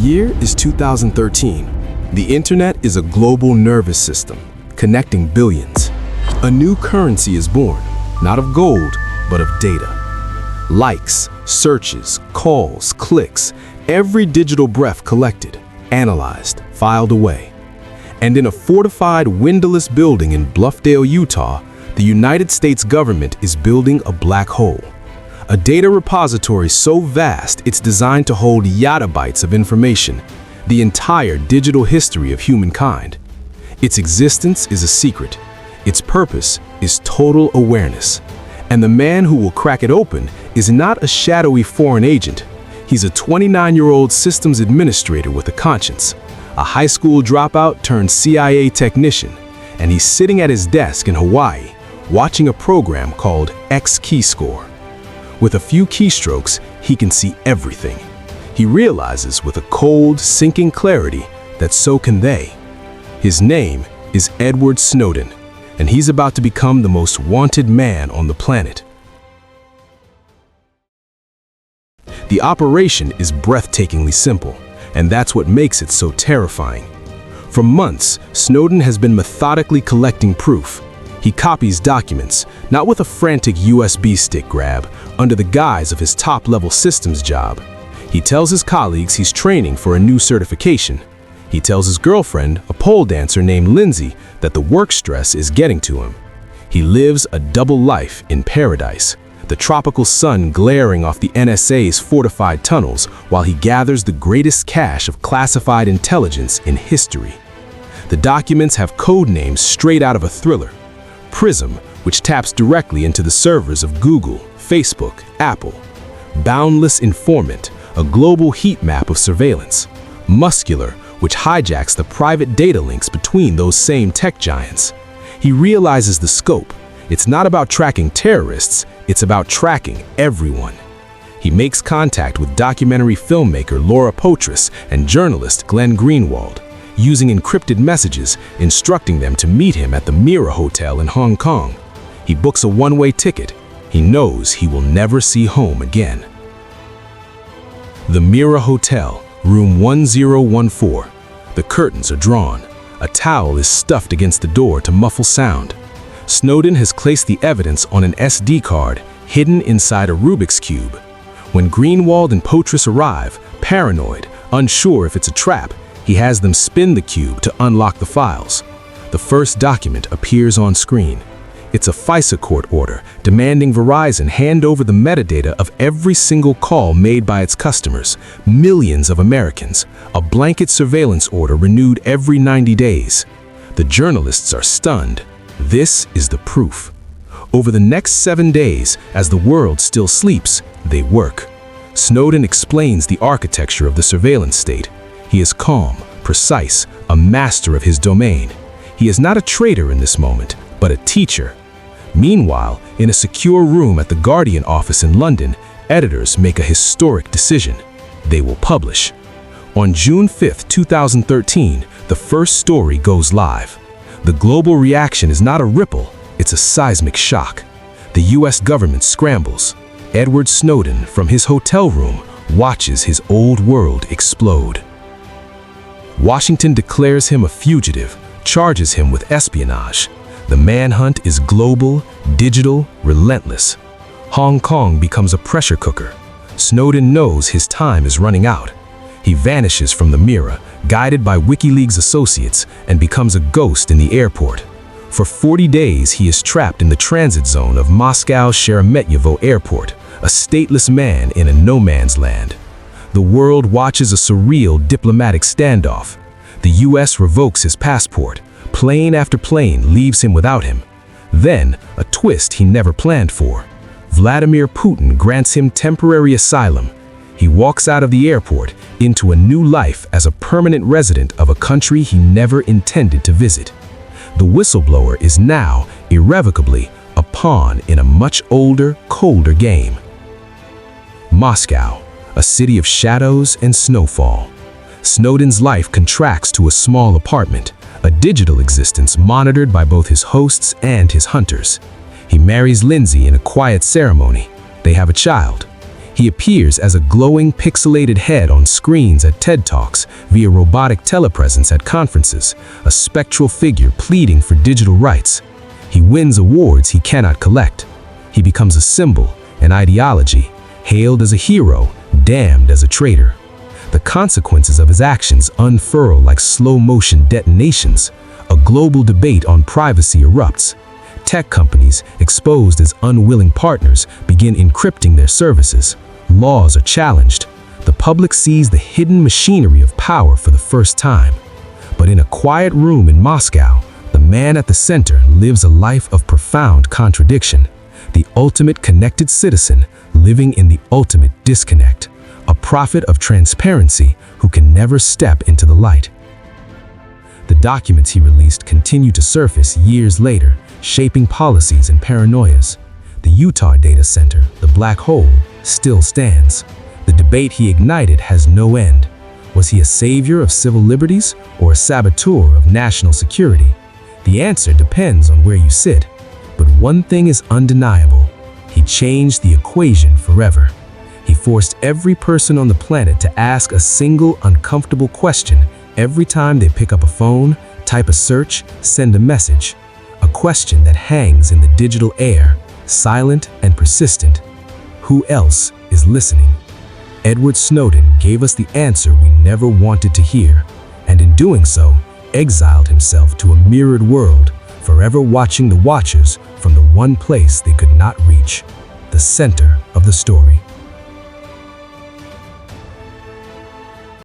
year is 2013. The internet is a global nervous system, connecting billions. A new currency is born, not of gold, but of data. Likes, searches, calls, clicks, every digital breath collected, analyzed, filed away. And in a fortified, windowless building in Bluffdale, Utah, the United States government is building a black hole. A data repository so vast it's designed to hold yottabytes of information, the entire digital history of humankind. Its existence is a secret. Its purpose is total awareness. And the man who will crack it open is not a shadowy foreign agent. He's a 29-year-old systems administrator with a conscience, a high school dropout turned CIA technician, and he's sitting at his desk in Hawaii, watching a program called X-Keyscore. With a few keystrokes, he can see everything. He realizes with a cold, sinking clarity that so can they. His name is Edward Snowden, and he's about to become the most wanted man on the planet. The operation is breathtakingly simple, and that's what makes it so terrifying. For months, Snowden has been methodically collecting proof. He copies documents, not with a frantic USB stick grab, under the guise of his top-level systems job. He tells his colleagues he's training for a new certification. He tells his girlfriend, a pole dancer named Lindsay, that the work stress is getting to him. He lives a double life in paradise, the tropical sun glaring off the NSA's fortified tunnels while he gathers the greatest cache of classified intelligence in history. The documents have code names straight out of a thriller. Prism, which taps directly into the servers of Google, Facebook, Apple. Boundless Informant, a global heat map of surveillance. Muscular, which hijacks the private data links between those same tech giants. He realizes the scope. It's not about tracking terrorists, it's about tracking everyone. He makes contact with documentary filmmaker Laura Poitras and journalist Glenn Greenwald, using encrypted messages, instructing them to meet him at the Mira Hotel in Hong Kong. He books a one-way ticket. He knows he will never see home again. The Mira Hotel, room 1014. The curtains are drawn. A towel is stuffed against the door to muffle sound. Snowden has placed the evidence on an SD card hidden inside a Rubik's Cube. When Greenwald and Poitras arrive, paranoid, unsure if it's a trap, he has them spin the cube to unlock the files. The first document appears on screen. It's a FISA court order demanding Verizon hand over the metadata of every single call made by its customers, millions of Americans, a blanket surveillance order renewed every 90 days. The journalists are stunned. This is the proof. Over the next 7 days, as the world still sleeps, they work. Snowden explains the architecture of the surveillance state. He is calm, precise, a master of his domain. He is not a traitor in this moment, but a teacher. Meanwhile, in a secure room at the Guardian office in London, editors make a historic decision. They will publish. On June 5, 2013, the first story goes live. The global reaction is not a ripple, it's a seismic shock. The US government scrambles. Edward Snowden, from his hotel room, watches his old world explode. Washington declares him a fugitive, charges him with espionage. The manhunt is global, digital, relentless. Hong Kong becomes a pressure cooker. Snowden knows his time is running out. He vanishes from the Mira, guided by WikiLeaks associates, and becomes a ghost in the airport. For 40 days, he is trapped in the transit zone of Moscow's Sheremetyevo Airport, a stateless man in a no-man's land. The world watches a surreal diplomatic standoff. The US revokes his passport. Plane after plane leaves him without him. Then, a twist he never planned for. Vladimir Putin grants him temporary asylum. He walks out of the airport into a new life as a permanent resident of a country he never intended to visit. The whistleblower is now, irrevocably, a pawn in a much older, colder game. Moscow, a city of shadows and snowfall. Snowden's life contracts to a small apartment, a digital existence monitored by both his hosts and his hunters. He marries Lindsay in a quiet ceremony. They have a child. He appears as a glowing, pixelated head on screens at TED Talks, via robotic telepresence at conferences, a spectral figure pleading for digital rights. He wins awards he cannot collect. He becomes a symbol, an ideology, hailed as a hero, damned as a traitor. The consequences of his actions unfurl like slow-motion detonations. A global debate on privacy erupts. Tech companies, exposed as unwilling partners, begin encrypting their services. Laws are challenged. The public sees the hidden machinery of power for the first time. But in a quiet room in Moscow, the man at the center lives a life of profound contradiction. The ultimate connected citizen living in the ultimate disconnect. A prophet of transparency who can never step into the light. The documents he released continue to surface years later, shaping policies and paranoias. The Utah data center, the black hole, still stands. The debate he ignited has no end. Was he a savior of civil liberties or a saboteur of national security? The answer depends on where you sit. But one thing is undeniable. He changed the equation forever. He forced every person on the planet to ask a single uncomfortable question every time they pick up a phone, type a search, send a message. A question that hangs in the digital air, silent and persistent. Who else is listening? Edward Snowden gave us the answer we never wanted to hear, and in doing so, exiled himself to a mirrored world, forever watching the watchers from the one place they could not reach, the center of the story.